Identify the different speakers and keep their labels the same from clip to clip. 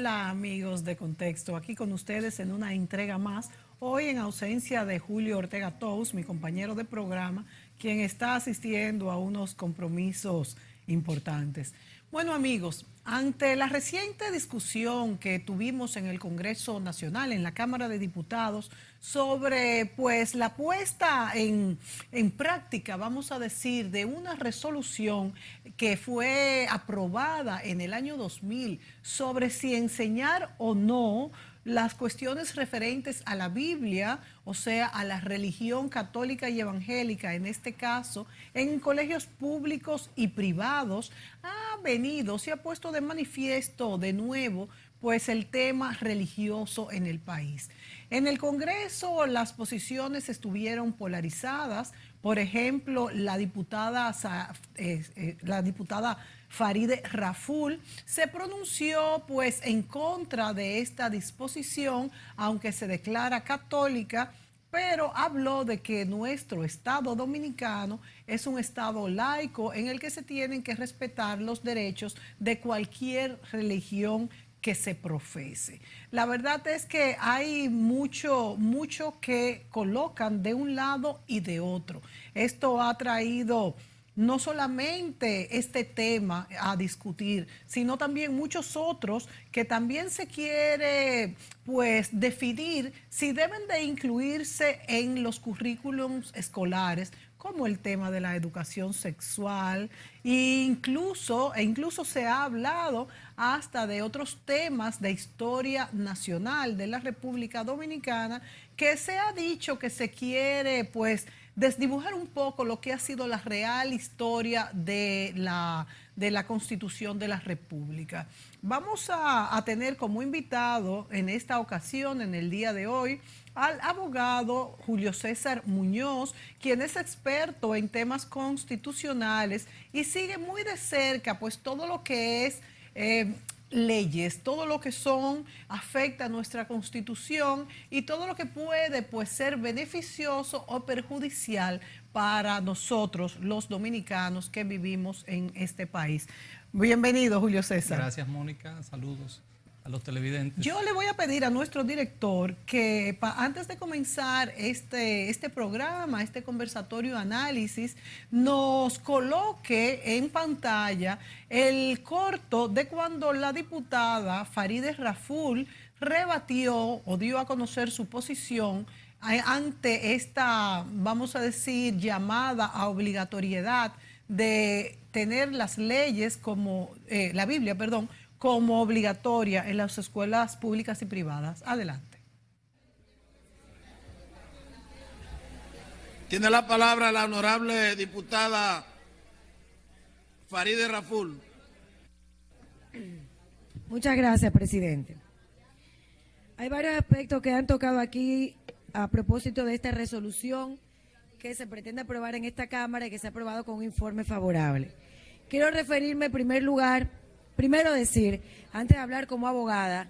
Speaker 1: Hola amigos de Contexto, aquí con ustedes en una entrega más, hoy en ausencia de Julio Ortega Tous, mi compañero de programa, quien está asistiendo a unos compromisos importantes. Bueno amigos, ante la reciente discusión que tuvimos en el Congreso Nacional, en la Cámara de Diputados, sobre pues la puesta en práctica, vamos a decir, de una resolución que fue aprobada en el año 2000 sobre si enseñar o no las cuestiones referentes a la Biblia, o sea, a la religión católica y evangélica, en este caso, en colegios públicos y privados, se ha puesto de manifiesto de nuevo, pues el tema religioso en el país. En el Congreso las posiciones estuvieron polarizadas. Por ejemplo, la diputada Farideh Raful se pronunció pues en contra de esta disposición, aunque se declara católica, pero habló de que nuestro Estado dominicano es un Estado laico en el que se tienen que respetar los derechos de cualquier religión que se profese. La verdad es que hay mucho que colocan de un lado y de otro. Esto ha traído no solamente este tema a discutir, sino también muchos otros que también se quiere pues definir si deben de incluirse en los currículums escolares, como el tema de la educación sexual, incluso se ha hablado hasta de otros temas de historia nacional de la República Dominicana, que se ha dicho que se quiere pues desdibujar un poco lo que ha sido la real historia de la Constitución de la República. Vamos a tener como invitado en esta ocasión, en el día de hoy, al abogado Julio César Muñoz, quien es experto en temas constitucionales y sigue muy de cerca pues todo lo que es leyes, todo lo que afecta a nuestra Constitución y todo lo que puede pues ser beneficioso o perjudicial para nosotros los dominicanos que vivimos en este país. Bienvenido, Julio César.
Speaker 2: Gracias, Mónica. Saludos a los televidentes.
Speaker 1: Yo le voy a pedir a nuestro director que antes de comenzar este programa, este conversatorio análisis, nos coloque en pantalla el corto de cuando la diputada Farideh Raful rebatió o dio a conocer su posición ante esta, vamos a decir, llamada a obligatoriedad de tener las leyes como, la Biblia, perdón, como obligatoria en las escuelas públicas y privadas. Adelante.
Speaker 3: Tiene la palabra la honorable diputada Farideh Raful.
Speaker 4: Muchas gracias, presidente. Hay varios aspectos que han tocado aquí a propósito de esta resolución que se pretende aprobar en esta Cámara y que se ha aprobado con un informe favorable. Quiero referirme en primer lugar, primero decir, antes de hablar como abogada,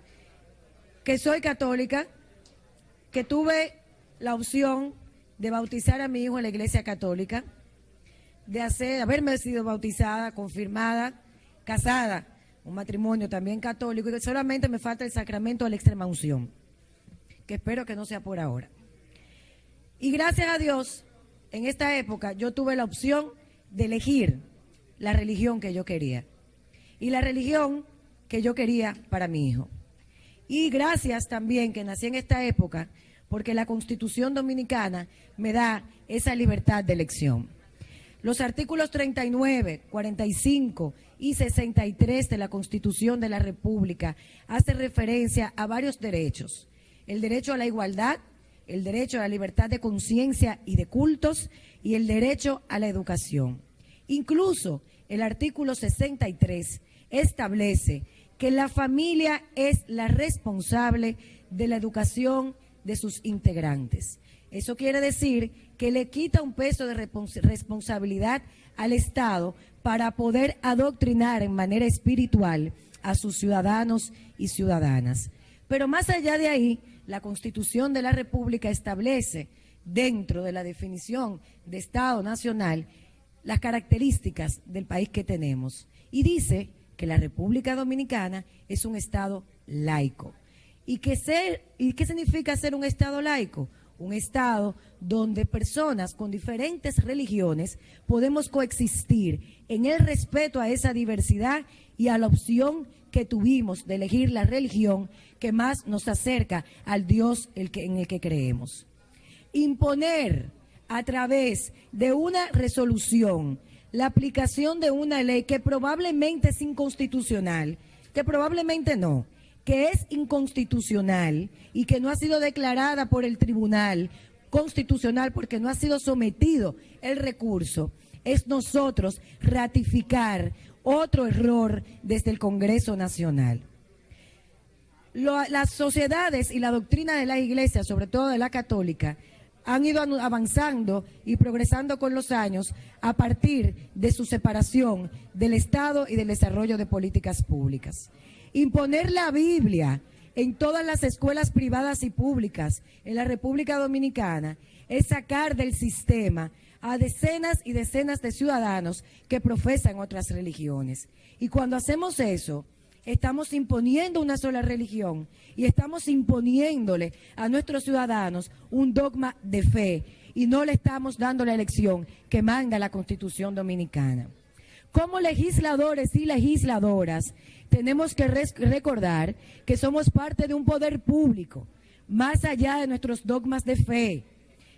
Speaker 4: que soy católica, que tuve la opción de bautizar a mi hijo en la Iglesia Católica, de haberme sido bautizada, confirmada, casada, un matrimonio también católico, y que solamente me falta el sacramento de la extrema unción, que espero que no sea por ahora. Y gracias a Dios, en esta época yo tuve la opción de elegir la religión que yo quería y la religión que yo quería para mi hijo. Y gracias también que nací en esta época, porque la Constitución Dominicana me da esa libertad de elección. Los artículos 39, 45 y 63 de la Constitución de la República hacen referencia a varios derechos: el derecho a la igualdad, el derecho a la libertad de conciencia y de cultos y el derecho a la educación. Incluso el artículo 63 establece que la familia es la responsable de la educación de sus integrantes. Eso quiere decir que le quita un peso de responsabilidad al Estado para poder adoctrinar en manera espiritual a sus ciudadanos y ciudadanas. Pero más allá de ahí, la Constitución de la República establece, dentro de la definición de Estado nacional, las características del país que tenemos. Y dice que la República Dominicana es un Estado laico. ¿Y qué significa ser un Estado laico? Un Estado donde personas con diferentes religiones podemos coexistir en el respeto a esa diversidad y a la opción que tuvimos de elegir la religión que más nos acerca al Dios en el que creemos. Imponer a través de una resolución la aplicación de una ley que probablemente es inconstitucional, que probablemente no, que es inconstitucional y que no ha sido declarada por el Tribunal Constitucional porque no ha sido sometido el recurso, es nosotros ratificar otro error desde el Congreso Nacional. Las sociedades y la doctrina de la Iglesia, sobre todo de la católica, han ido avanzando y progresando con los años a partir de su separación del Estado y del desarrollo de políticas públicas. Imponer la Biblia en todas las escuelas privadas y públicas en la República Dominicana es sacar del sistema a decenas y decenas de ciudadanos que profesan otras religiones. Y cuando hacemos eso, estamos imponiendo una sola religión y estamos imponiéndole a nuestros ciudadanos un dogma de fe y no le estamos dando la elección que manda la Constitución Dominicana. Como legisladores y legisladoras, tenemos que recordar que somos parte de un poder público, más allá de nuestros dogmas de fe,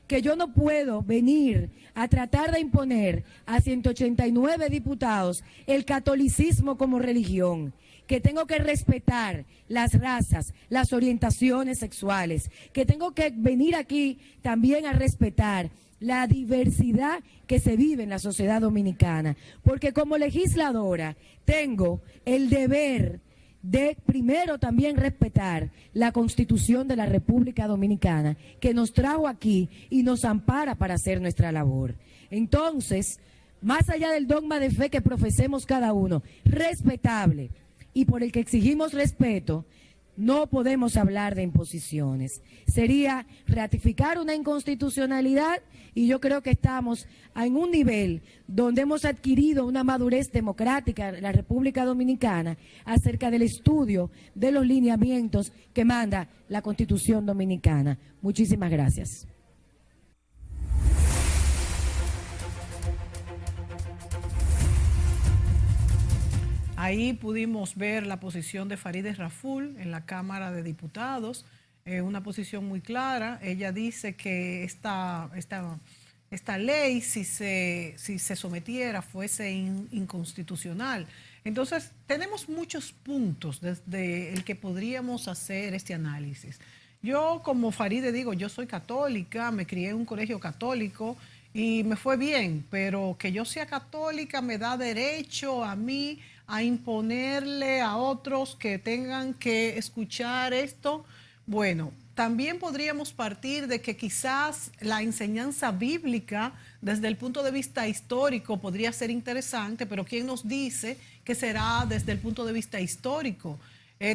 Speaker 4: que yo no puedo venir a tratar de imponer a 189 diputados el catolicismo como religión, que tengo que respetar las razas, las orientaciones sexuales, que tengo que venir aquí también a respetar la diversidad que se vive en la sociedad dominicana, porque como legisladora tengo el deber de primero también respetar la Constitución de la República Dominicana, que nos trajo aquí y nos ampara para hacer nuestra labor. Entonces, más allá del dogma de fe que profesemos cada uno, respetable, y por el que exigimos respeto, no podemos hablar de imposiciones. Sería ratificar una inconstitucionalidad y yo creo que estamos en un nivel donde hemos adquirido una madurez democrática en la República Dominicana acerca del estudio de los lineamientos que manda la Constitución Dominicana. Muchísimas gracias.
Speaker 1: Ahí pudimos ver la posición de Farideh Raful en la Cámara de Diputados, una posición muy clara. Ella dice que esta ley, si se sometiera, fuese inconstitucional. Entonces, tenemos muchos puntos desde el que podríamos hacer este análisis. Yo, como Farideh, digo, yo soy católica, me crié en un colegio católico y me fue bien, pero que yo sea católica me da derecho a mí a imponerle a otros que tengan que escuchar esto. Bueno, también podríamos partir de que quizás la enseñanza bíblica desde el punto de vista histórico podría ser interesante, pero ¿quién nos dice que será desde el punto de vista histórico?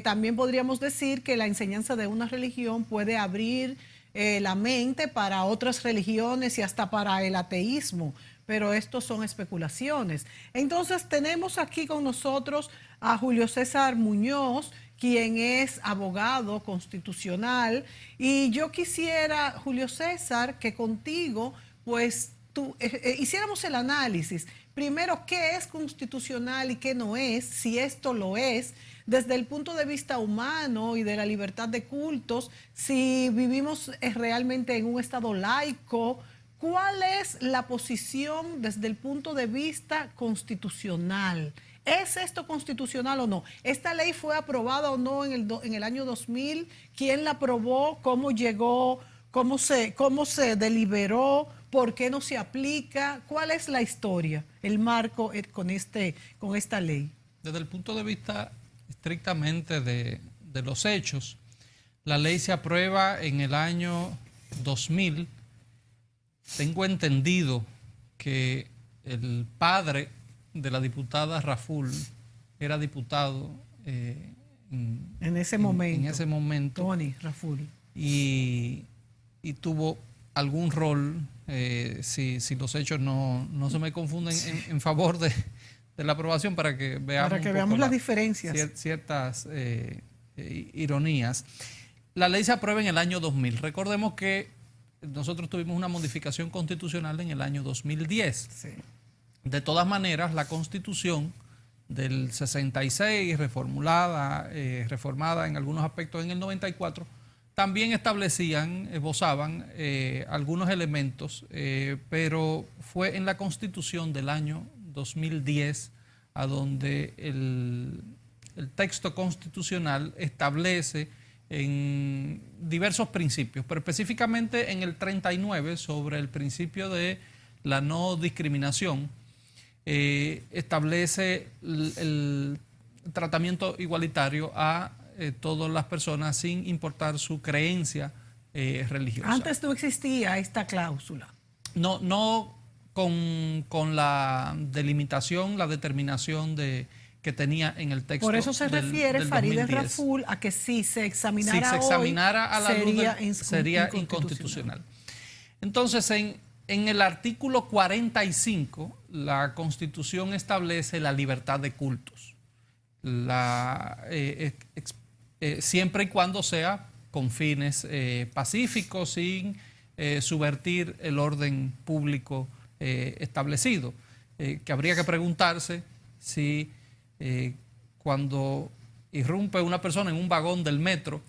Speaker 1: También podríamos decir que la enseñanza de una religión puede abrir la mente para otras religiones y hasta para el ateísmo, pero estos son especulaciones. Entonces tenemos aquí con nosotros a Julio César Muñoz, quien es abogado constitucional, y yo quisiera, Julio César, que contigo pues hiciéramos el análisis. Primero, ¿qué es constitucional y qué no es? Si esto lo es, desde el punto de vista humano y de la libertad de cultos, si vivimos realmente en un estado laico. ¿Cuál es la posición desde el punto de vista constitucional? ¿Es esto constitucional o no? ¿Esta ley fue aprobada o no en el año 2000? ¿Quién la aprobó? ¿Cómo llegó? ¿Cómo se deliberó? ¿Por qué no se aplica? ¿Cuál es la historia, el marco con esta ley?
Speaker 2: Desde el punto de vista estrictamente de los hechos, la ley se aprueba en el año 2000. Tengo entendido que el padre de la diputada Raful era diputado
Speaker 1: en ese momento. Tony Raful.
Speaker 2: Y tuvo algún rol, si los hechos no se me confunden, en favor la aprobación para que veamos,
Speaker 1: para que veamos las diferencias.
Speaker 2: Ciertas ironías. La ley se aprueba en el año 2000. Recordemos que nosotros tuvimos una modificación constitucional en el año 2010.
Speaker 1: Sí.
Speaker 2: De todas maneras, la Constitución del 66, reformada en algunos aspectos en el 94, también esbozaban algunos elementos, pero fue en la Constitución del año 2010 a donde el texto constitucional establece en diversos principios, pero específicamente en el 39 sobre el principio de la no discriminación, establece el tratamiento igualitario a todas las personas sin importar su creencia religiosa.
Speaker 1: Antes no existía esta cláusula.
Speaker 2: No con la delimitación, la determinación que tenía en el texto.
Speaker 1: Por eso se refiere
Speaker 2: del
Speaker 1: Farideh
Speaker 2: 2010.
Speaker 1: Raful a que si se examinara,
Speaker 2: si se examinara
Speaker 1: hoy,
Speaker 2: a la luz sería
Speaker 1: inconstitucional.
Speaker 2: inconstitucional. Entonces, en el artículo 45, la Constitución establece la libertad de cultos, siempre y cuando sea con fines pacíficos, sin subvertir el orden público establecido. Que habría que preguntarse si cuando irrumpe una persona en un vagón del metro,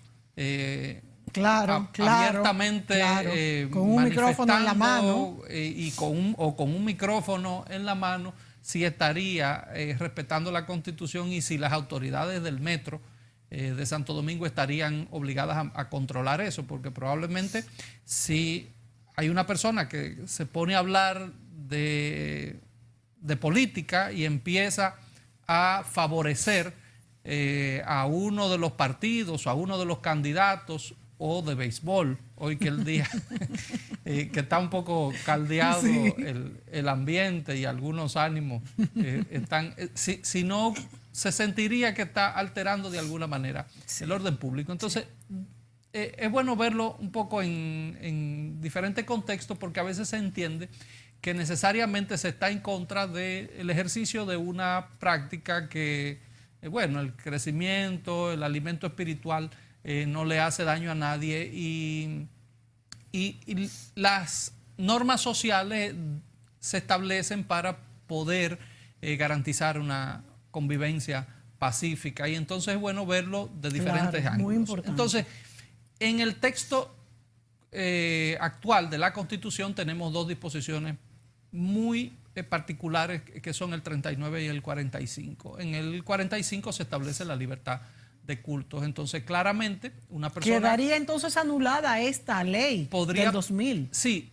Speaker 2: abiertamente
Speaker 1: con un micrófono en la mano
Speaker 2: con un micrófono en la mano, si estaría respetando la Constitución y si las autoridades del metro de Santo Domingo estarían obligadas a controlar eso, porque probablemente si hay una persona que se pone a hablar de política y empieza a favorecer a uno de los partidos o a uno de los candidatos, o de béisbol, hoy que el día que está un poco caldeado el ambiente y algunos ánimos están, si no, se sentiría que está alterando de alguna manera el orden público. Entonces, es bueno verlo un poco en diferentes contextos, porque a veces se entiende que necesariamente se está en contra del ejercicio de una práctica que, el crecimiento, el alimento espiritual, no le hace daño a nadie, y las normas sociales se establecen para poder garantizar una convivencia pacífica, y entonces es bueno verlo de diferentes ángulos.
Speaker 1: Muy importante.
Speaker 2: Entonces, en el texto actual de la Constitución tenemos dos disposiciones muy particulares, que son el 39 y el 45. En el 45 se establece la libertad de cultos. Entonces, claramente, una persona...
Speaker 1: ¿Quedaría entonces anulada esta ley del 2000?
Speaker 2: Sí.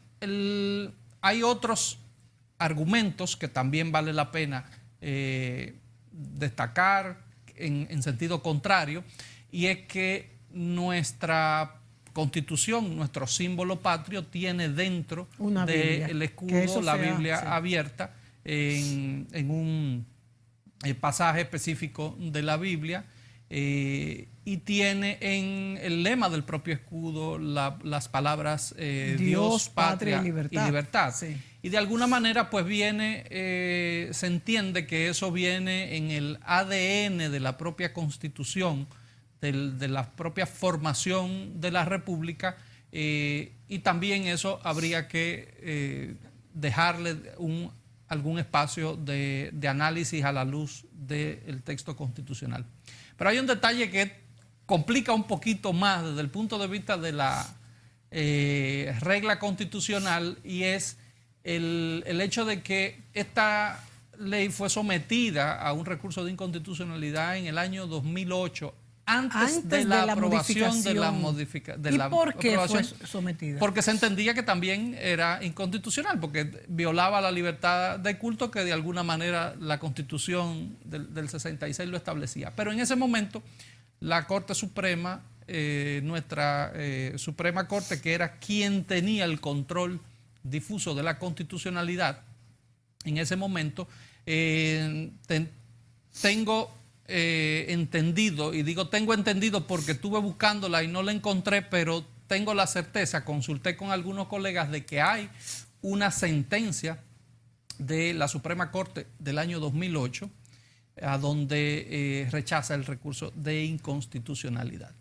Speaker 2: Hay otros argumentos que también vale la pena destacar en sentido contrario, y es que nuestra Constitución, nuestro símbolo patrio, tiene dentro del escudo la Biblia abierta en un pasaje específico de la Biblia, y tiene en el lema del propio escudo las palabras Dios, patria y libertad.
Speaker 1: Sí.
Speaker 2: Y de alguna manera pues se entiende que eso viene en el ADN de la propia Constitución, de la propia formación de la República, y también eso habría que dejarle algún espacio de análisis a la luz del texto constitucional. Pero hay un detalle que complica un poquito más desde el punto de vista de la regla constitucional, y es el hecho de que esta ley fue sometida a un recurso de inconstitucionalidad en el año 2008, antes de la aprobación de la modificación.
Speaker 1: ¿Y por qué fue sometida?
Speaker 2: Porque se entendía que también era inconstitucional, porque violaba la libertad de culto, que de alguna manera la Constitución del 66 lo establecía. Pero en ese momento la Corte Suprema, nuestra Suprema Corte, que era quien tenía el control difuso de la constitucionalidad, en ese momento tengo entendido, y digo tengo entendido porque estuve buscándola y no la encontré, pero tengo la certeza, consulté con algunos colegas, de que hay una sentencia de la Suprema Corte del año 2008, a donde rechaza el recurso de inconstitucionalidad.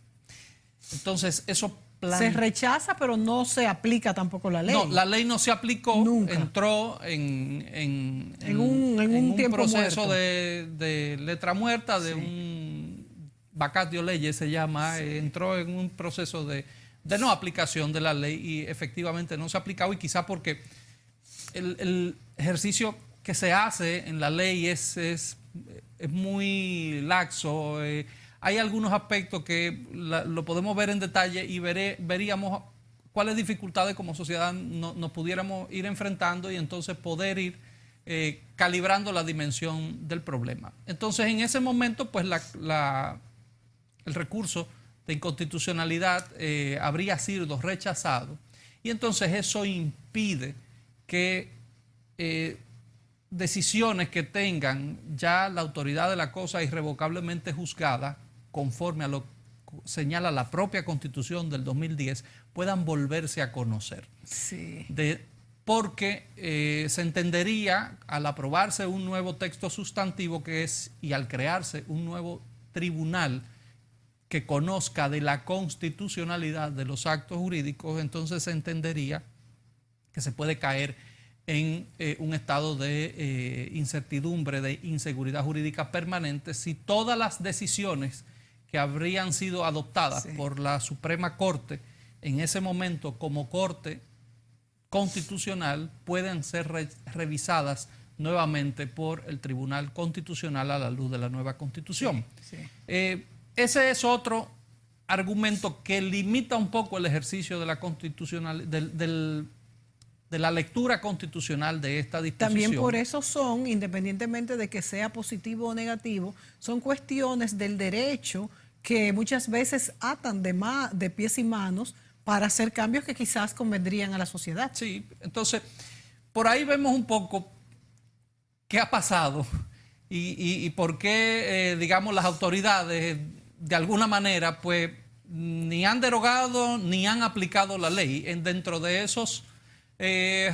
Speaker 2: Entonces, eso
Speaker 1: se rechaza, pero no se aplica tampoco la ley.
Speaker 2: No, la ley no se aplicó,
Speaker 1: nunca.
Speaker 2: Entró en
Speaker 1: un tiempo
Speaker 2: proceso
Speaker 1: muerto.
Speaker 2: de letra muerta, de un vacatio leyes se llama, entró en un proceso de no aplicación de la ley y efectivamente no se ha aplicado, y quizá porque el ejercicio que se hace en la ley es muy laxo. Hay algunos aspectos que lo podemos ver en detalle y veríamos cuáles dificultades como sociedad nos pudiéramos ir enfrentando y entonces poder ir calibrando la dimensión del problema. Entonces, en ese momento, pues el recurso de inconstitucionalidad habría sido rechazado, y entonces eso impide que decisiones que tengan ya la autoridad de la cosa irrevocablemente juzgada, conforme a lo que señala la propia Constitución del 2010, puedan volverse a conocer.
Speaker 1: Sí.
Speaker 2: Porque se entendería, al aprobarse un nuevo texto sustantivo y al crearse un nuevo tribunal que conozca de la constitucionalidad de los actos jurídicos, entonces se entendería que se puede caer en un estado de incertidumbre, de inseguridad jurídica permanente, si todas las decisiones que habrían sido adoptadas por la Suprema Corte en ese momento como Corte Constitucional pueden ser revisadas nuevamente por el Tribunal Constitucional a la luz de la nueva Constitución.
Speaker 1: Sí.
Speaker 2: Ese es otro argumento que limita un poco el ejercicio de la constitucional, de la lectura constitucional de esta disposición.
Speaker 1: También por eso son, independientemente de que sea positivo o negativo, son cuestiones del derecho que muchas veces atan de pies y manos para hacer cambios que quizás convendrían a la sociedad.
Speaker 2: Sí, entonces, por ahí vemos un poco qué ha pasado y por qué, digamos, las autoridades, de alguna manera, pues, ni han derogado ni han aplicado la ley dentro de esos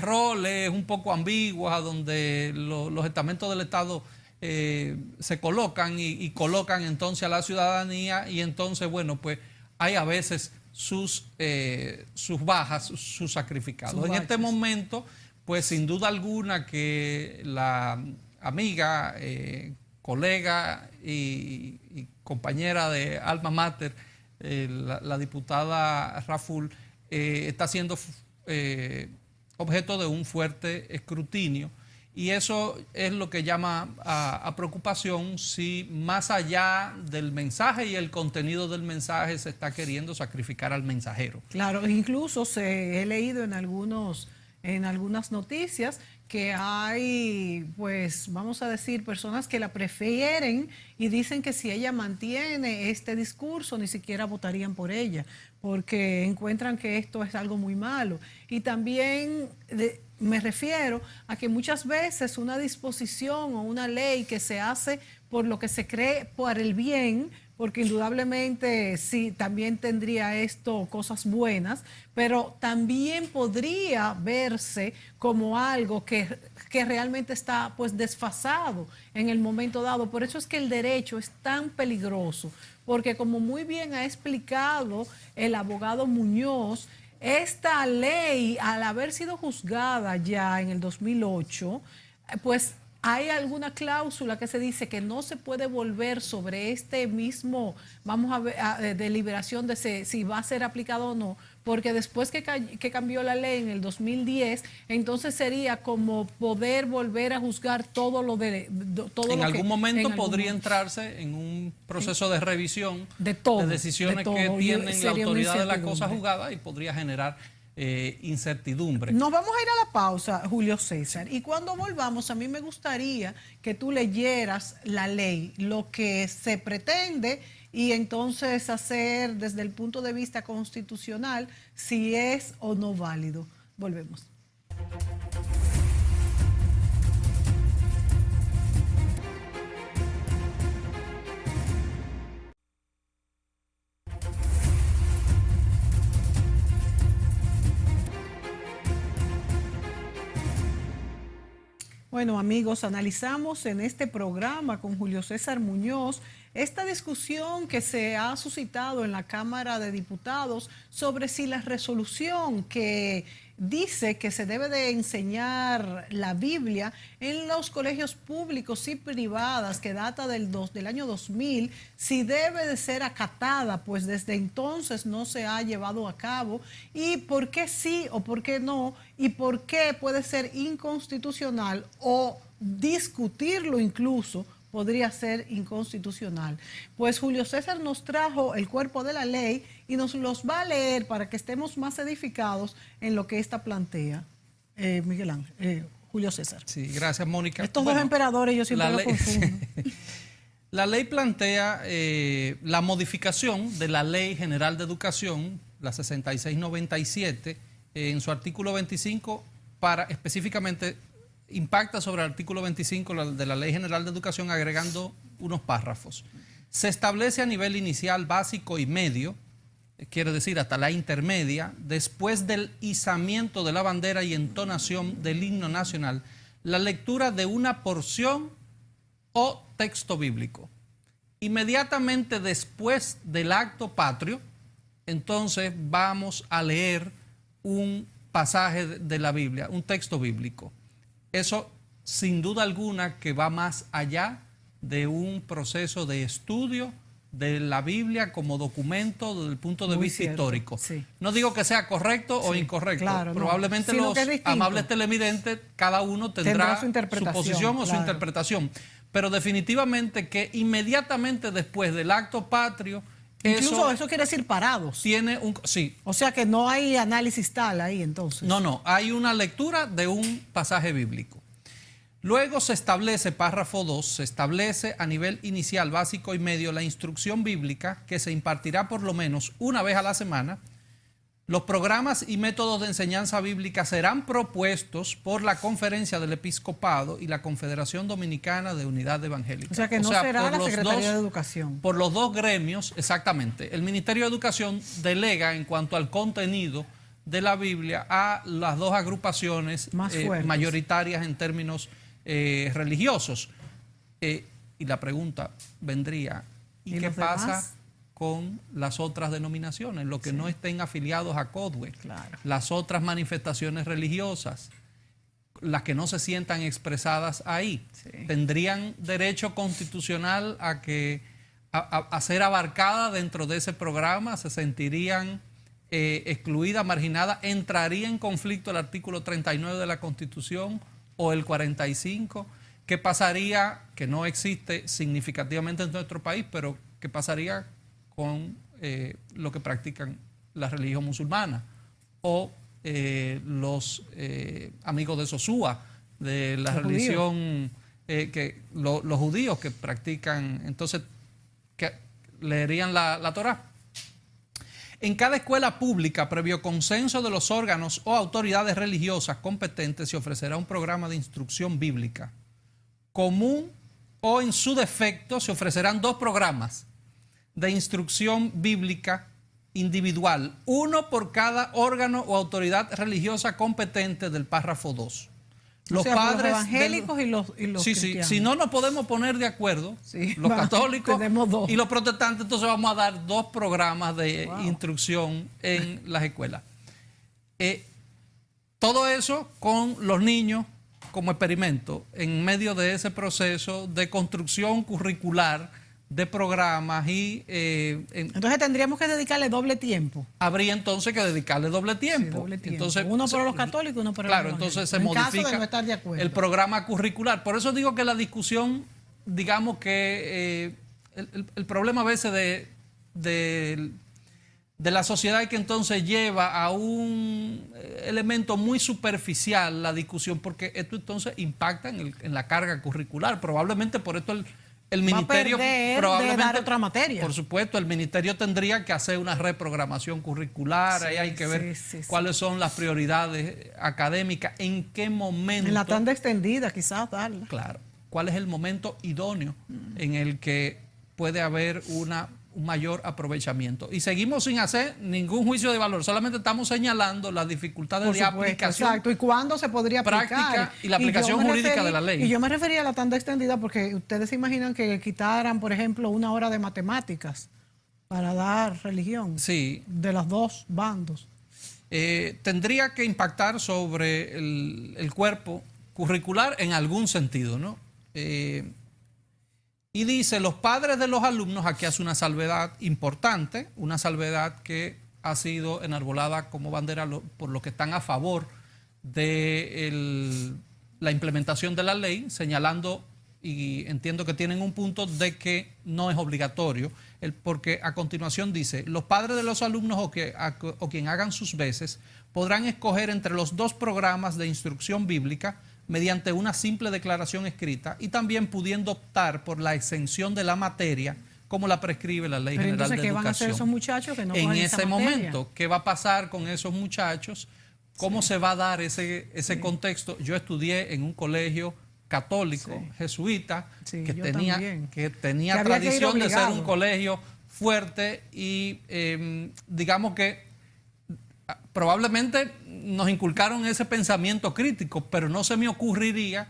Speaker 2: roles un poco ambiguos a donde los estamentos del Estado se colocan y colocan entonces a la ciudadanía, y entonces, bueno, pues hay a veces sus bajas, sus sacrificados. En este momento, pues sin duda alguna que la amiga, colega y compañera de alma mater, la diputada Raful, está siendo objeto de un fuerte escrutinio, y eso es lo que llama a preocupación, si más allá del mensaje y el contenido del mensaje se está queriendo sacrificar al mensajero.
Speaker 1: Claro, incluso he leído en algunas noticias que hay, pues, vamos a decir, personas que la prefieren y dicen que si ella mantiene este discurso ni siquiera votarían por ella, porque encuentran que esto es algo muy malo. Y también me refiero a que muchas veces una disposición o una ley que se hace por lo que se cree por el bien, porque indudablemente sí, también tendría esto cosas buenas, pero también podría verse como algo que realmente está, pues, desfasado en el momento dado. Por eso es que el derecho es tan peligroso, porque como muy bien ha explicado el abogado Muñoz, esta ley, al haber sido juzgada ya en el 2008, pues hay alguna cláusula que se dice que no se puede volver sobre este mismo, vamos a ver, deliberación de si va a ser aplicado o no, porque después que cambió la ley en el 2010, entonces sería como poder volver a juzgar todo lo de todo. En
Speaker 2: algún momento podría entrarse en un proceso de revisión
Speaker 1: de
Speaker 2: decisiones que tienen la autoridad de la cosa juzgada, y podría generar incertidumbre.
Speaker 1: Nos vamos a ir a la pausa, Julio César, y cuando volvamos, a mí me gustaría que tú leyeras la ley, lo que se pretende, y entonces hacer desde el punto de vista constitucional si es o no válido. Volvemos. Bueno, amigos, analizamos en este programa con Julio César Muñoz esta discusión que se ha suscitado en la Cámara de Diputados sobre si la resolución que dice que se debe de enseñar la Biblia en los colegios públicos y privadas, que data del año 2000, si debe de ser acatada, pues desde entonces no se ha llevado a cabo, y por qué sí o por qué no, y por qué puede ser inconstitucional o discutirlo incluso podría ser inconstitucional. Pues Julio César nos trajo el cuerpo de la ley y nos los va a leer para que estemos más edificados en lo que esta plantea. Miguel Ángel, Julio César.
Speaker 2: Sí, gracias, Mónica.
Speaker 1: Estos dos emperadores yo siempre los confundo.
Speaker 2: La ley plantea la modificación de la Ley General de Educación, la 6697, en su artículo 25, para específicamente impacta sobre el artículo 25 de la Ley General de Educación, agregando unos párrafos. Se establece a nivel inicial, básico y medio, quiere decir hasta la intermedia, después del izamiento de la bandera y entonación del himno nacional, la lectura de una porción o texto bíblico. Inmediatamente después del acto patrio, entonces vamos a leer un pasaje de la Biblia, un texto bíblico. Eso, sin duda alguna, que va más allá de un proceso de estudio de la Biblia como documento desde el punto de vista histórico. Sí. No digo que sea correcto o incorrecto. Claro, probablemente no. Los amables televidentes, cada uno tendrá su posición o su interpretación. Pero definitivamente que inmediatamente después del acto patrio,
Speaker 1: incluso eso quiere decir parados.
Speaker 2: Tiene un, sí.
Speaker 1: O sea que no hay análisis tal ahí entonces.
Speaker 2: No, hay una lectura de un pasaje bíblico. Luego se establece, párrafo 2, se establece a nivel inicial, básico y medio la instrucción bíblica que se impartirá por lo menos una vez a la semana. Los programas y métodos de enseñanza bíblica serán propuestos por la Conferencia del Episcopado y la Confederación Dominicana de Unidad Evangélica.
Speaker 1: O sea que no será la Secretaría de Educación.
Speaker 2: Por los dos gremios, exactamente. El Ministerio de Educación delega en cuanto al contenido de la Biblia a las dos agrupaciones mayoritarias en términos religiosos. Y la pregunta vendría, ¿y qué pasa con las otras denominaciones, los que no estén afiliados a CODWE, las otras manifestaciones religiosas, las que no se sientan expresadas ahí? ¿Tendrían derecho constitucional a ser abarcadas dentro de ese programa? ¿Se sentirían excluidas, marginadas? ¿Entraría en conflicto el artículo 39 de la Constitución o el 45? ¿Qué pasaría, que no existe significativamente en nuestro país, pero qué pasaría con lo que practican la religión musulmana o los amigos de Sosúa, de la religión, los judíos que practican, entonces, que leerían la Torá? En cada escuela pública, previo consenso de los órganos o autoridades religiosas competentes, se ofrecerá un programa de instrucción bíblica común, o en su defecto se ofrecerán dos programas de instrucción bíblica individual, uno por cada órgano o autoridad religiosa competente del párrafo 2.
Speaker 1: Los padres evangélicos y los cristianos.
Speaker 2: Si no nos podemos poner de acuerdo, los católicos y los protestantes, entonces vamos a dar dos programas de instrucción en las escuelas. Todo eso con los niños como experimento en medio de ese proceso de construcción curricular de programas y...
Speaker 1: entonces tendríamos que dedicarle doble tiempo.
Speaker 2: Habría entonces que dedicarle doble tiempo.
Speaker 1: Sí, doble tiempo.
Speaker 2: Entonces,
Speaker 1: uno para los católicos y uno para los evangélicos.
Speaker 2: Entonces se modifica el programa curricular. Por eso digo que la discusión, digamos que el problema a veces de la sociedad que entonces lleva a un elemento muy superficial la discusión, porque esto entonces impacta en la carga curricular. Probablemente por esto el ministerio
Speaker 1: probablemente de dar otra materia.
Speaker 2: Por supuesto, el ministerio tendría que hacer una reprogramación curricular. Ahí hay que ver cuáles son las prioridades académicas, en qué momento.
Speaker 1: En la tanda extendida, quizás darla.
Speaker 2: Claro. ¿Cuál es el momento idóneo en el que puede haber un mayor aprovechamiento. Y seguimos sin hacer ningún juicio de valor, solamente estamos señalando las dificultades de aplicación.
Speaker 1: Exacto, y cuándo se podría aplicar.
Speaker 2: Práctica y la aplicación jurídica de la ley.
Speaker 1: Y yo me refería a la tanda extendida porque ustedes se imaginan que quitaran, por ejemplo, 1 hora de matemáticas para dar religión.
Speaker 2: Sí.
Speaker 1: De los dos bandos.
Speaker 2: Tendría que impactar sobre el cuerpo curricular en algún sentido, ¿no? Y dice, los padres de los alumnos, aquí hace una salvedad importante, una salvedad que ha sido enarbolada como bandera por los que están a favor de la implementación de la ley, señalando, y entiendo que tienen un punto, de que no es obligatorio, porque a continuación dice, los padres de los alumnos o quien hagan sus veces podrán escoger entre los 2 programas de instrucción bíblica mediante una simple declaración escrita y también pudiendo optar por la exención de la materia como la prescribe la Ley General de Educación.
Speaker 1: ¿Qué van a hacer esos muchachos que no
Speaker 2: en
Speaker 1: cogen esa
Speaker 2: ese
Speaker 1: materia?
Speaker 2: momento? ¿Qué va a pasar con esos muchachos? ¿Cómo se va a dar ese contexto? Yo estudié en un colegio católico, jesuita, que tenía tradición de ser un colegio fuerte y digamos que probablemente nos inculcaron ese pensamiento crítico, pero no se me ocurriría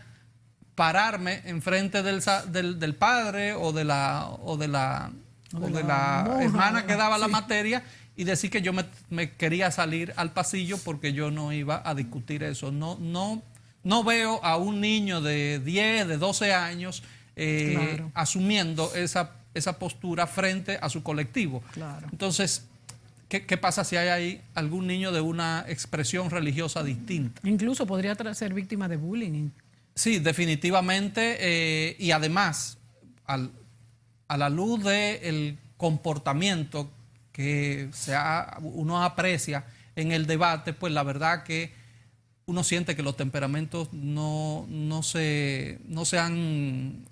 Speaker 2: pararme enfrente del padre o de la hermana que daba la materia y decir que yo me quería salir al pasillo porque yo no iba a discutir eso. No veo a un niño de 10, de 12 años asumiendo esa postura frente a su colectivo. Claro. Entonces, ¿qué pasa si hay ahí algún niño de una expresión religiosa distinta?
Speaker 1: Incluso podría ser víctima de bullying.
Speaker 2: Sí, definitivamente. Y además, a la luz del comportamiento que uno aprecia en el debate, pues la verdad que uno siente que los temperamentos no se han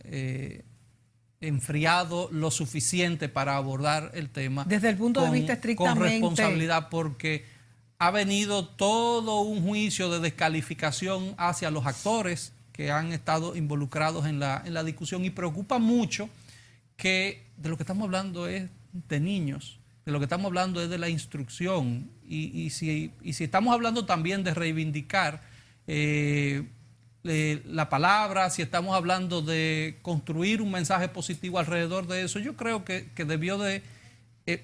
Speaker 2: enfriado lo suficiente para abordar el tema
Speaker 1: desde el punto de vista estrictamente
Speaker 2: con responsabilidad, porque ha venido todo un juicio de descalificación hacia los actores que han estado involucrados en la discusión, y preocupa mucho que de lo que estamos hablando es de niños, de lo que estamos hablando es de la instrucción, y si estamos hablando también de reivindicar la palabra, si estamos hablando de construir un mensaje positivo alrededor de eso, yo creo que debió de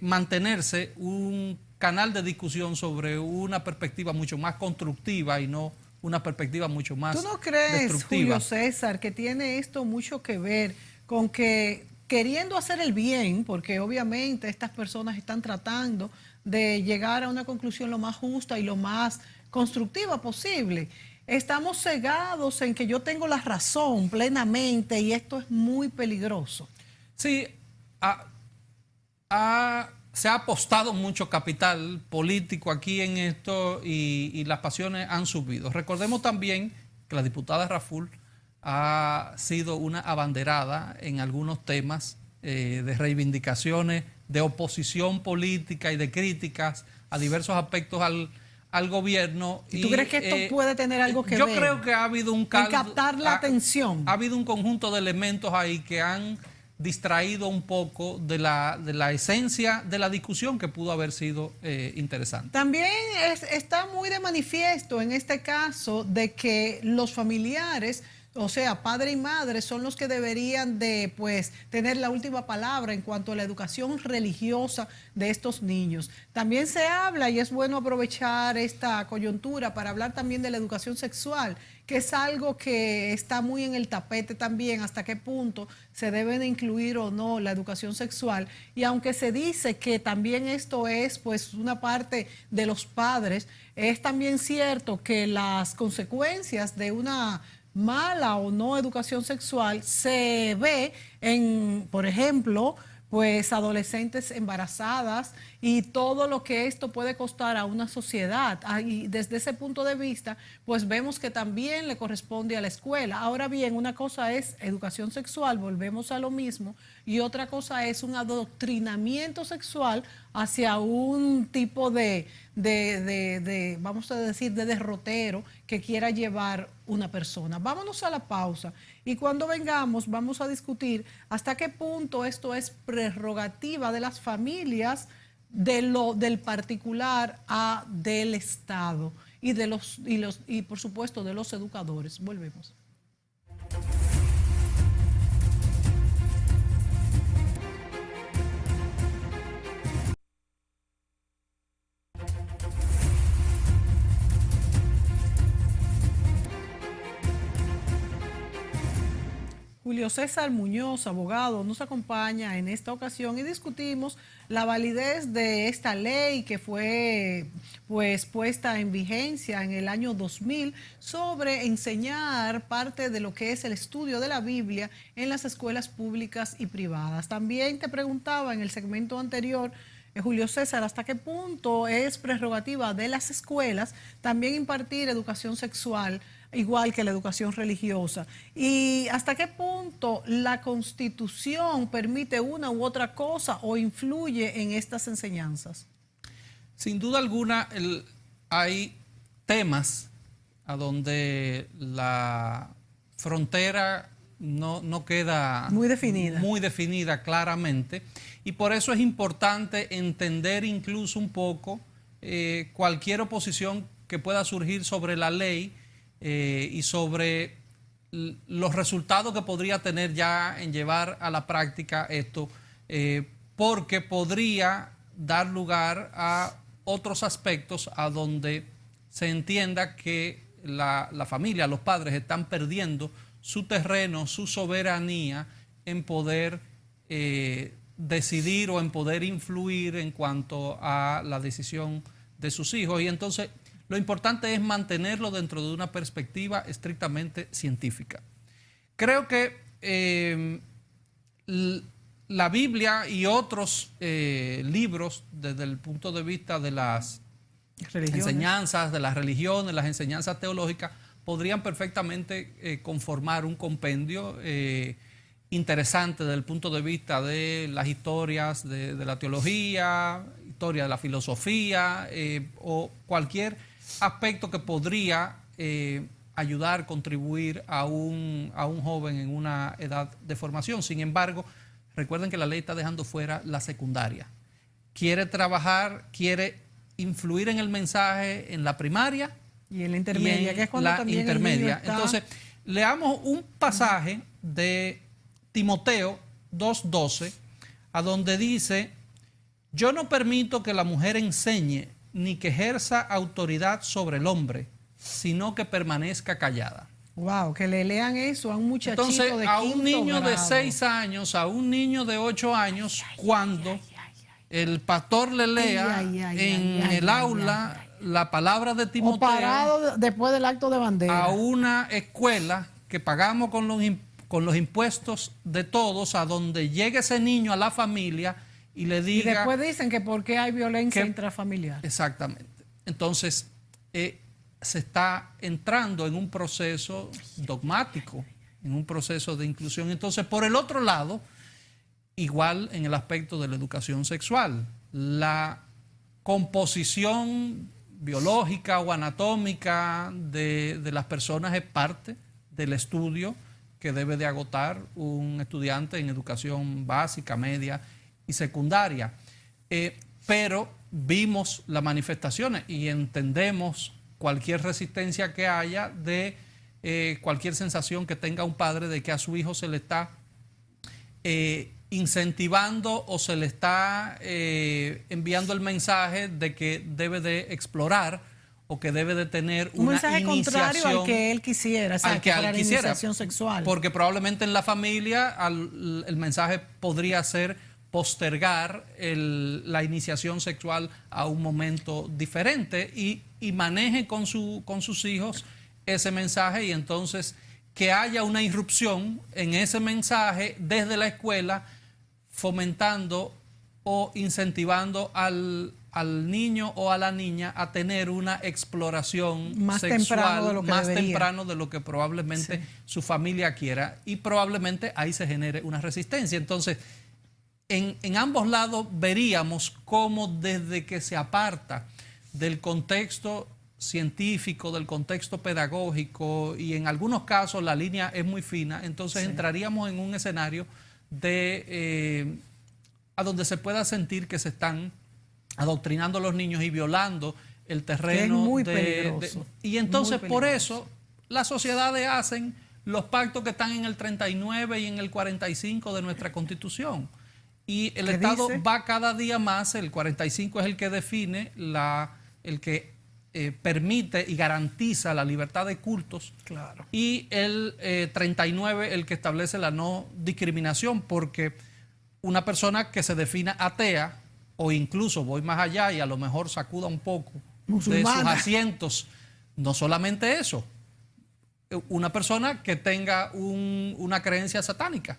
Speaker 2: mantenerse un canal de discusión sobre una perspectiva mucho más constructiva y no una perspectiva mucho más destructiva.
Speaker 1: ¿Tú no crees, Julio César, que tiene esto mucho que ver con que queriendo hacer el bien, porque obviamente estas personas están tratando de llegar a una conclusión lo más justa y lo más constructiva posible, estamos cegados en que yo tengo la razón plenamente y esto es muy peligroso?
Speaker 2: Sí, se ha apostado mucho capital político aquí en esto y las pasiones han subido. Recordemos también que la diputada Raful ha sido una abanderada en algunos temas de reivindicaciones, de oposición política y de críticas a diversos aspectos al gobierno.
Speaker 1: ¿Y tú crees que esto puede tener algo que ver?
Speaker 2: Yo creo que ha habido un caldo,
Speaker 1: captar la atención.
Speaker 2: Ha habido un conjunto de elementos ahí que han distraído un poco de la esencia de la discusión, que pudo haber sido interesante.
Speaker 1: También está muy de manifiesto en este caso de que los familiares, o sea, padre y madre, son los que deberían de tener la última palabra en cuanto a la educación religiosa de estos niños. También se habla, y es bueno aprovechar esta coyuntura para hablar también de la educación sexual, que es algo que está muy en el tapete también, hasta qué punto se debe de incluir o no la educación sexual. Y aunque se dice que también esto es una parte de los padres, es también cierto que las consecuencias de una mala o no educación sexual se ve en, por ejemplo, adolescentes embarazadas y todo lo que esto puede costar a una sociedad. Y desde ese punto de vista, vemos que también le corresponde a la escuela. Ahora bien, una cosa es educación sexual, volvemos a lo mismo, y otra cosa es un adoctrinamiento sexual hacia un tipo vamos a decir, de derrotero que quiera llevar una persona. Vámonos a la pausa y cuando vengamos vamos a discutir hasta qué punto esto es prerrogativa de las familias, del particular a del Estado y por supuesto de los educadores. Volvemos. Julio César Muñoz, abogado, nos acompaña en esta ocasión y discutimos la validez de esta ley que fue pues puesta en vigencia en el año 2000 sobre enseñar parte de lo que es el estudio de la Biblia en las escuelas públicas y privadas. También te preguntaba en el segmento anterior, Julio César, ¿hasta qué punto es prerrogativa de las escuelas también impartir educación sexual, igual que la educación religiosa? ¿Y hasta qué punto la Constitución permite una u otra cosa o influye en estas enseñanzas?
Speaker 2: Sin duda alguna, hay temas a donde la frontera no queda
Speaker 1: muy
Speaker 2: definida claramente, y por eso es importante entender incluso un poco cualquier oposición que pueda surgir sobre la ley y sobre los resultados que podría tener ya en llevar a la práctica esto, porque podría dar lugar a otros aspectos a donde se entienda que la familia, los padres están perdiendo su terreno, su soberanía en poder decidir o en poder influir en cuanto a la decisión de sus hijos. Y entonces lo importante es mantenerlo dentro de una perspectiva estrictamente científica. Creo que la Biblia y otros libros, desde el punto de vista de las enseñanzas, de las religiones, las enseñanzas teológicas, podrían perfectamente conformar un compendio interesante desde el punto de vista de las historias de la teología, historia de la filosofía o cualquier aspecto que podría ayudar, contribuir a un joven en una edad de formación. Sin embargo, recuerden que la ley está dejando fuera la secundaria. Quiere trabajar, quiere influir en el mensaje en la primaria y en la intermedia, que es cuando también intermedia. El niño está... Entonces, leamos un pasaje de Timoteo 2:12, a donde dice: yo no permito que la mujer enseñe ni que ejerza autoridad sobre el hombre, sino que permanezca callada.
Speaker 1: Wow, que le lean eso a un muchachito.
Speaker 2: Entonces,
Speaker 1: de
Speaker 2: a un niño
Speaker 1: grado.
Speaker 2: de 6 años, a un niño de 8 años, cuando el pastor le lea en el aula la palabra de Timoteo,
Speaker 1: o parado después del acto de bandera,
Speaker 2: a una escuela que pagamos con los impuestos de todos, a donde llegue ese niño a la familia y le diga...
Speaker 1: Y después dicen que por qué hay violencia intrafamiliar.
Speaker 2: Exactamente. Entonces, se está entrando en un proceso dogmático, en un proceso de inclusión. Entonces, por el otro lado, igual en el aspecto de la educación sexual, la composición biológica o anatómica de las personas es parte del estudio que debe de agotar un estudiante en educación básica, media y secundaria. Pero vimos las manifestaciones y entendemos cualquier resistencia que haya de cualquier sensación que tenga un padre de que a su hijo se le está incentivando o se le está enviando el mensaje de que debe de explorar o que debe de tener
Speaker 1: un
Speaker 2: una
Speaker 1: mensaje
Speaker 2: iniciación
Speaker 1: contrario al que él quisiera, o sea,
Speaker 2: al que él quisiera,
Speaker 1: iniciación sexual.
Speaker 2: Porque probablemente en la familia el mensaje podría ser postergar la iniciación sexual a un momento diferente y maneje con sus hijos ese mensaje, y entonces que haya una irrupción en ese mensaje desde la escuela, fomentando o incentivando al niño o a la niña a tener una exploración
Speaker 1: más
Speaker 2: sexual temprano de lo que probablemente su familia quiera, y probablemente ahí se genere una resistencia. Entonces, en ambos lados veríamos cómo desde que se aparta del contexto científico, del contexto pedagógico, y en algunos casos la línea es muy fina, entonces entraríamos en un escenario de a donde se pueda sentir que se están adoctrinando a los niños y violando el terreno.
Speaker 1: Que es muy peligroso.
Speaker 2: Y entonces
Speaker 1: Muy
Speaker 2: por
Speaker 1: peligroso.
Speaker 2: eso las sociedades hacen los pactos que están en el 39 y en el 45 de nuestra Constitución. Y el
Speaker 1: ¿Qué
Speaker 2: Estado
Speaker 1: dice?
Speaker 2: va cada día más, el 45 es el que define, el que permite y garantiza la libertad de cultos,
Speaker 1: Claro.
Speaker 2: y el 39 el que establece la no discriminación, porque una persona que se defina atea, o incluso voy más allá y a lo mejor sacuda un poco de sus
Speaker 1: Musulmana.
Speaker 2: asientos, no solamente eso, una persona que tenga una creencia satánica.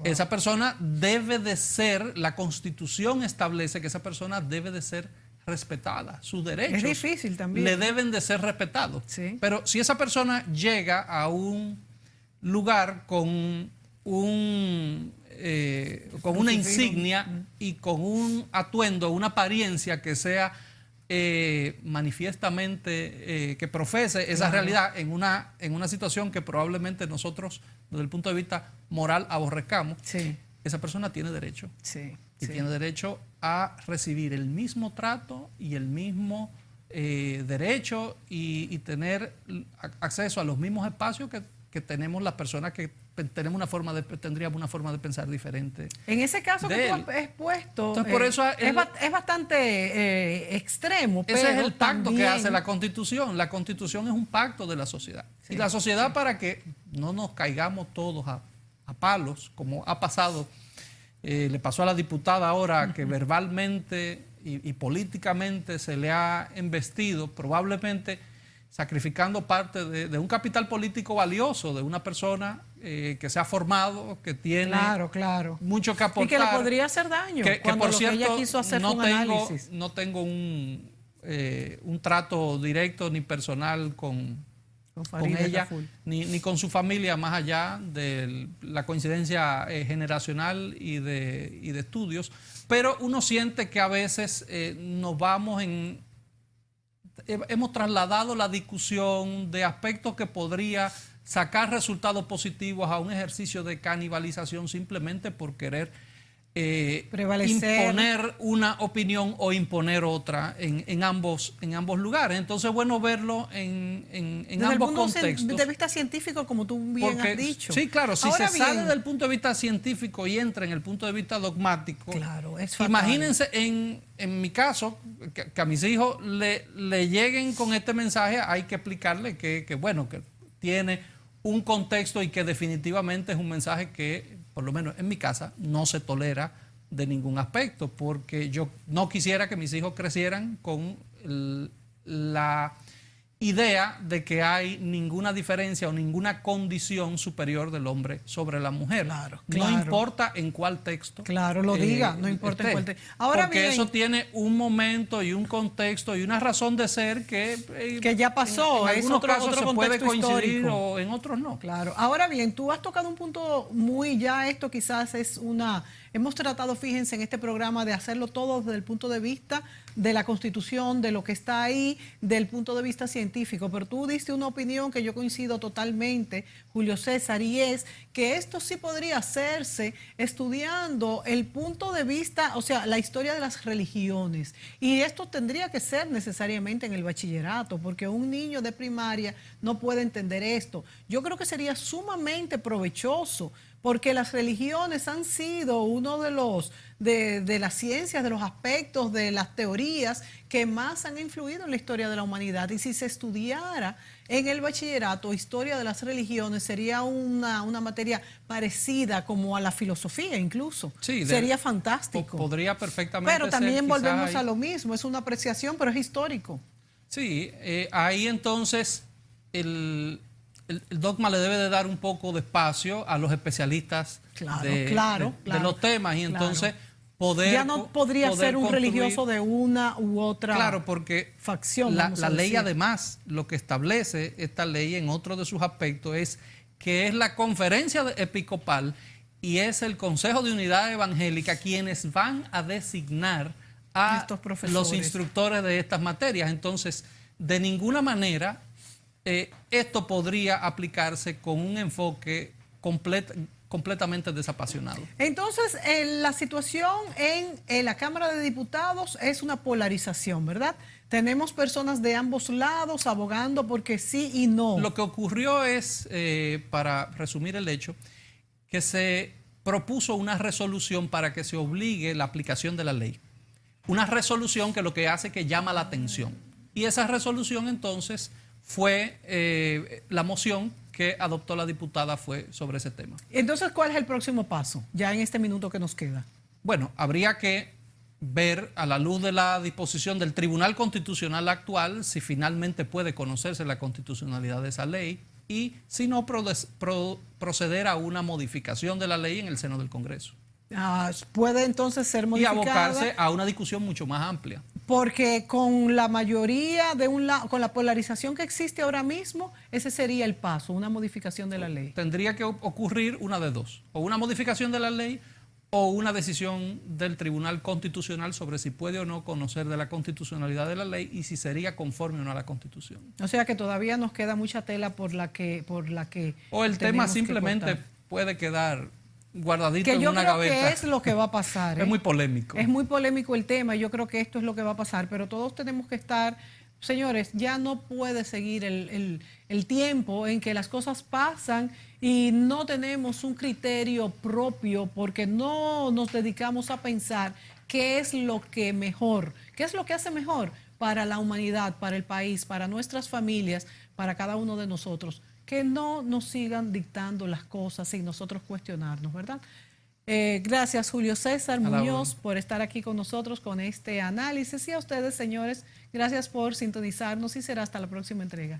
Speaker 2: Esa persona debe de ser, la Constitución establece que esa persona debe de ser respetada, sus derechos
Speaker 1: Es difícil también.
Speaker 2: le deben de ser respetados.
Speaker 1: Sí.
Speaker 2: Pero si esa persona llega a un lugar con con una insignia y con un atuendo, una apariencia que sea manifiestamente, que profese esa realidad en una situación que probablemente nosotros, desde el punto de vista moral, aborrezcamos,
Speaker 1: Sí,
Speaker 2: esa persona tiene derecho.
Speaker 1: sí.
Speaker 2: Y
Speaker 1: sí.
Speaker 2: tiene derecho a recibir el mismo trato y el mismo derecho y tener acceso a los mismos espacios que tenemos las personas que tenemos tendríamos una forma de pensar diferente.
Speaker 1: En ese caso
Speaker 2: de
Speaker 1: que tú
Speaker 2: él.
Speaker 1: has expuesto,
Speaker 2: Entonces, por eso
Speaker 1: es bastante extremo.
Speaker 2: Ese
Speaker 1: pero
Speaker 2: es el pacto
Speaker 1: también,
Speaker 2: que hace la Constitución. La Constitución es un pacto de la sociedad. Y la sociedad, para que no nos caigamos todos a palos, como ha pasado, le pasó a la diputada ahora, que verbalmente y políticamente se le ha embestido, probablemente sacrificando parte de un capital político valioso de una persona que se ha formado, que tiene
Speaker 1: Claro.
Speaker 2: mucho que aportar.
Speaker 1: Y que le podría hacer daño.
Speaker 2: Que
Speaker 1: cuando
Speaker 2: por
Speaker 1: lo
Speaker 2: cierto,
Speaker 1: que ella quiso hacer fue un análisis.
Speaker 2: no tengo un trato directo ni personal con
Speaker 1: Farideh
Speaker 2: ella,
Speaker 1: Raful.
Speaker 2: ni con su familia, más allá de la coincidencia generacional y de estudios, pero uno siente que a veces nos vamos hemos trasladado la discusión de aspectos que podría sacar resultados positivos a un ejercicio de canibalización simplemente por querer
Speaker 1: Prevalecer.
Speaker 2: imponer una opinión o imponer otra en ambos lugares. Entonces, bueno verlo en
Speaker 1: Desde el
Speaker 2: ambos
Speaker 1: punto
Speaker 2: contextos.
Speaker 1: de vista científico, como tú bien
Speaker 2: Porque,
Speaker 1: has dicho.
Speaker 2: sí, claro, si
Speaker 1: Ahora
Speaker 2: se sale
Speaker 1: bien,
Speaker 2: del punto de vista científico y entra en el punto de vista dogmático,
Speaker 1: Claro, es fatal.
Speaker 2: imagínense en mi caso, que a mis hijos le lleguen con este mensaje, hay que explicarle que bueno, que tiene un contexto y que definitivamente es un mensaje que, por lo menos en mi casa, no se tolera de ningún aspecto, porque yo no quisiera que mis hijos crecieran con la idea de que hay ninguna diferencia o ninguna condición superior del hombre sobre la mujer.
Speaker 1: Claro.
Speaker 2: No importa en cuál texto.
Speaker 1: Claro, lo diga, no importa en cuál texto. Ahora
Speaker 2: porque
Speaker 1: bien,
Speaker 2: eso tiene un momento y un contexto y una razón de ser que
Speaker 1: ya pasó,
Speaker 2: en
Speaker 1: es
Speaker 2: algunos
Speaker 1: otro
Speaker 2: casos se puede
Speaker 1: contexto
Speaker 2: coincidir
Speaker 1: histórico.
Speaker 2: o en otros no.
Speaker 1: Claro. Ahora bien, tú has tocado un punto ya esto quizás es hemos tratado, fíjense, en este programa de hacerlo todo desde el punto de vista de la Constitución, de lo que está ahí, del punto de vista científico, pero tú diste una opinión que yo coincido totalmente, Julio César, y es que esto sí podría hacerse estudiando el punto de vista, o sea, la historia de las religiones, y esto tendría que ser necesariamente en el bachillerato, porque un niño de primaria no puede entender esto. Yo creo que sería sumamente provechoso, porque las religiones han sido uno de las ciencias, de los aspectos, de las teorías que más han influido en la historia de la humanidad. Y si se estudiara en el bachillerato historia de las religiones, sería una materia parecida como a la filosofía incluso.
Speaker 2: Sí,
Speaker 1: sería fantástico.
Speaker 2: Podría perfectamente
Speaker 1: Pero
Speaker 2: ser,
Speaker 1: también
Speaker 2: quizás
Speaker 1: volvemos
Speaker 2: ahí.
Speaker 1: a lo mismo, es una apreciación, pero es histórico.
Speaker 2: Sí, ahí entonces el dogma le debe de dar un poco de espacio a los especialistas de los temas y entonces poder...
Speaker 1: Ya no podría
Speaker 2: poder
Speaker 1: ser un
Speaker 2: construir.
Speaker 1: religioso de una u otra
Speaker 2: Claro, porque
Speaker 1: facción.
Speaker 2: la
Speaker 1: vamos a
Speaker 2: ley
Speaker 1: decir.
Speaker 2: además, lo que establece esta ley en otro de sus aspectos es que es la conferencia episcopal y es el Consejo de Unidad Evangélica quienes van a designar a
Speaker 1: estos profesores,
Speaker 2: los instructores de estas materias. Entonces, de ninguna manera esto podría aplicarse con un enfoque completamente desapasionado.
Speaker 1: Entonces, la situación en la Cámara de Diputados es una polarización, ¿verdad? Tenemos personas de ambos lados abogando porque sí y no.
Speaker 2: Lo que ocurrió es, para resumir el hecho, que se propuso una resolución para que se obligue la aplicación de la ley. Una resolución que lo que hace es que llama la atención. Y esa resolución entonces fue la moción que adoptó la diputada fue sobre ese tema.
Speaker 1: Entonces, ¿cuál es el próximo paso ya en este minuto que nos queda?
Speaker 2: Bueno, habría que ver a la luz de la disposición del Tribunal Constitucional actual si finalmente puede conocerse la constitucionalidad de esa ley y si no proceder a una modificación de la ley en el seno del Congreso.
Speaker 1: Puede entonces ser
Speaker 2: Y
Speaker 1: modificada.
Speaker 2: abocarse a una discusión mucho más amplia.
Speaker 1: Porque con la mayoría de un lado, con la polarización que existe ahora mismo, ese sería el paso, una modificación de la ley.
Speaker 2: Tendría que ocurrir una de dos, o una modificación de la ley o una decisión del Tribunal Constitucional sobre si puede o no conocer de la constitucionalidad de la ley y si sería conforme o no a la Constitución.
Speaker 1: O sea que todavía nos queda mucha tela por la que
Speaker 2: o el tema simplemente puede quedar guardadito en una gaveta.
Speaker 1: Que yo creo que es lo que va a pasar.
Speaker 2: Es muy polémico.
Speaker 1: Es muy polémico el tema y yo creo que esto es lo que va a pasar, pero todos tenemos que estar, señores, ya no puede seguir el tiempo en que las cosas pasan y no tenemos un criterio propio porque no nos dedicamos a pensar qué es lo que mejor, qué es lo que hace mejor para la humanidad, para el país, para nuestras familias, para cada uno de nosotros. Que no nos sigan dictando las cosas sin nosotros cuestionarnos, ¿verdad? Gracias, Julio César Muñoz, por estar aquí con nosotros con este análisis. Y a ustedes, señores, gracias por sintonizarnos y será hasta la próxima entrega.